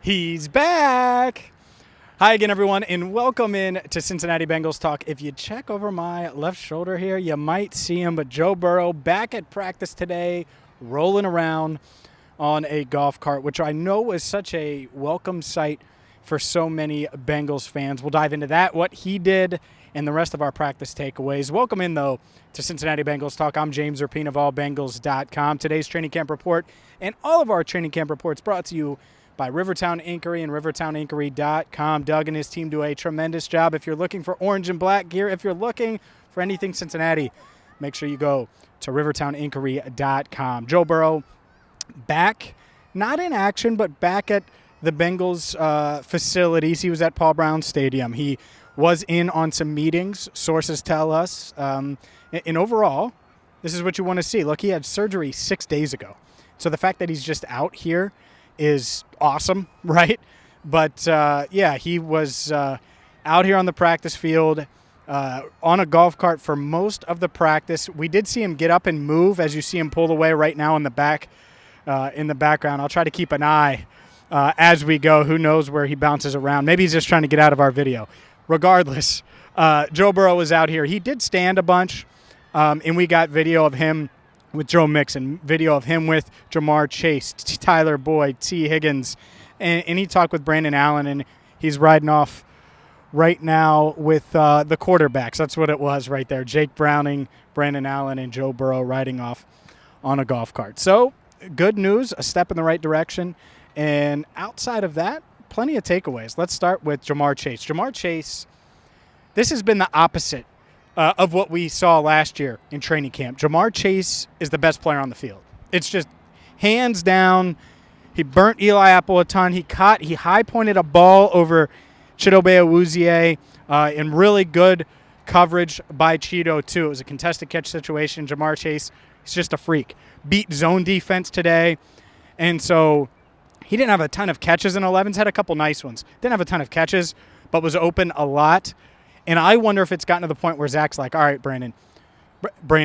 He's back. Hi again, everyone, and welcome in to Cincinnati Bengals Talk. If you check over my left shoulder here, you might see him, but Joe Burrow back at practice today, rolling around on a golf cart, which I know is such a welcome sight for so many Bengals fans. We'll dive into that, what he did, and the rest of our practice takeaways. Welcome in, though, to Cincinnati Bengals Talk. I'm James Rapien of allbengals.com. Today's training camp report and all of our training camp reports brought to you by Rivertown Inquiry and rivertowninquiry.com. Doug and his team do a tremendous job. If you're looking for orange and black gear, if you're looking for anything Cincinnati, make sure you go to rivertowninquiry.com. Joe Burrow back, not in action, but back at the Bengals facilities. He was at Paul Brown Stadium. He was in on some meetings, sources tell us. And overall, this is what you want to see. Look, he had surgery 6 days ago. So the fact that he's just out here is awesome, right? But, he was out here on the practice field on a golf cart for most of the practice. We did see him get up and move, as you see him pull away right now in the background. I'll try to keep an eye as we go. Who knows where he bounces around. Maybe he's just trying to get out of our video. Regardless, Joe Burrow was out here. He did stand a bunch, and we got video of him with Joe Mixon, video of him with Jamar Chase, Tyler Boyd, T. Higgins, and he talked with Brandon Allen, and he's riding off right now with the quarterbacks. That's what it was right there. Jake Browning, Brandon Allen, and Joe Burrow riding off on a golf cart. So good news, a step in the right direction. And outside of that, plenty of takeaways. Let's start with Jamar Chase. Jamar Chase, this has been the opposite of what we saw last year in training camp. Jamar Chase is the best player on the field. It's just hands down. He burnt Eli Apple a ton. He high-pointed a ball over Chidobe Awuzie in really good coverage by Chido, too. It was a contested catch situation. Jamar Chase, he's just a freak. Beat zone defense today. And so he didn't have a ton of catches in 11s, had a couple nice ones. Didn't have a ton of catches, but was open a lot. And I wonder if it's gotten to the point where Zach's like, all right, Brandon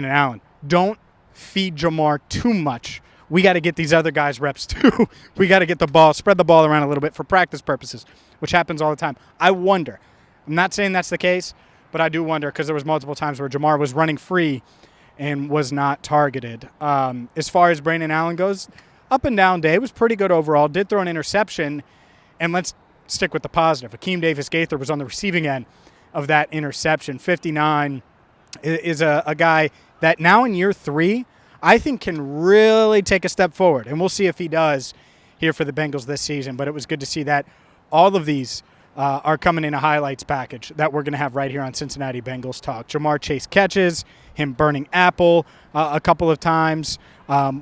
Allen, don't feed Jamar too much. We got to get these other guys reps too. We got to get the ball, spread the ball around a little bit for practice purposes, which happens all the time. I wonder. I'm not saying that's the case, but I do wonder because there was multiple times where Jamar was running free and was not targeted. As far as Brandon Allen goes, up and down day, was pretty good overall. Did throw an interception, and let's stick with the positive. Akeem Davis-Gaither was on the receiving end of that interception. 59 is a guy that now in year 3, I think can really take a step forward. And we'll see if he does here for the Bengals this season. But it was good to see that all of these are coming in a highlights package that we're going to have right here on Cincinnati Bengals Talk. Jamar Chase catches, him burning Apple a couple of times.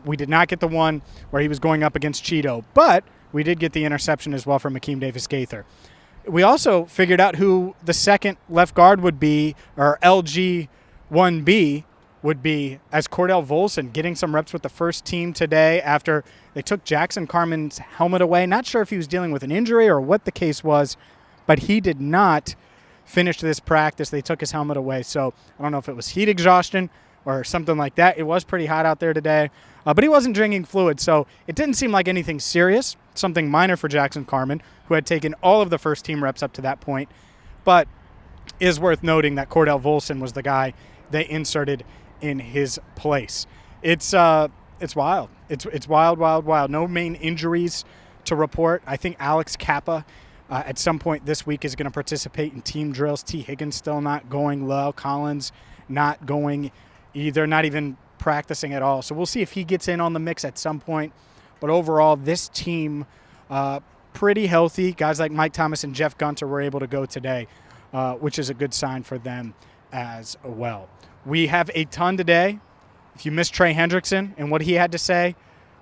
We did not get the one where he was going up against Cheeto, but we did get the interception as well from Akeem Davis-Gaither. We also figured out who the second left guard would be, or LG1B would be, as Cordell Volson getting some reps with the first team today after they took Jackson Carman's helmet away. Not sure if he was dealing with an injury or what the case was, but he did not finish this practice. They took his helmet away, so I don't know if it was heat exhaustion or something like that. It was pretty hot out there today, but he wasn't drinking fluid, so it didn't seem like anything serious, something minor for Jackson Carman, who had taken all of the first-team reps up to that point. But it is worth noting that Cordell Volson was the guy they inserted in his place. It's wild. It's wild. No main injuries to report. I think Alex Kappa at some point this week is going to participate in team drills. T. Higgins still not going. Lyle Collins not going either, not even practicing at all. So we'll see if he gets in on the mix at some point. But overall, this team pretty healthy. Guys like Mike Thomas and Jeff Gunter were able to go today, which is a good sign for them as well. We have a ton today. If you missed Trey Hendrickson and what he had to say,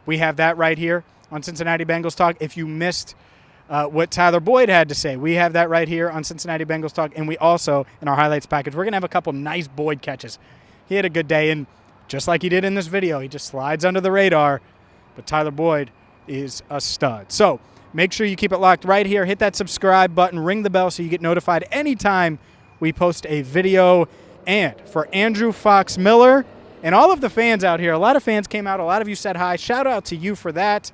we have that right here on Cincinnati Bengals Talk. If you missed what Tyler Boyd had to say, we have that right here on Cincinnati Bengals Talk. And we also, in our highlights package, we're going to have a couple nice Boyd catches. He had a good day, and just like he did in this video, he just slides under the radar. But Tyler Boyd is a stud. So make sure you keep it locked right here. Hit that subscribe button, ring the bell so you get notified anytime we post a video. And for Andrew Fox Miller and all of the fans out here, a lot of fans came out. A lot of you said hi. Shout out to you for that.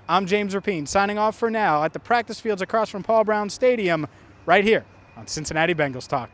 I'm James Rapine, signing off for now at the practice fields across from Paul Brown Stadium, right here on Cincinnati Bengals Talk.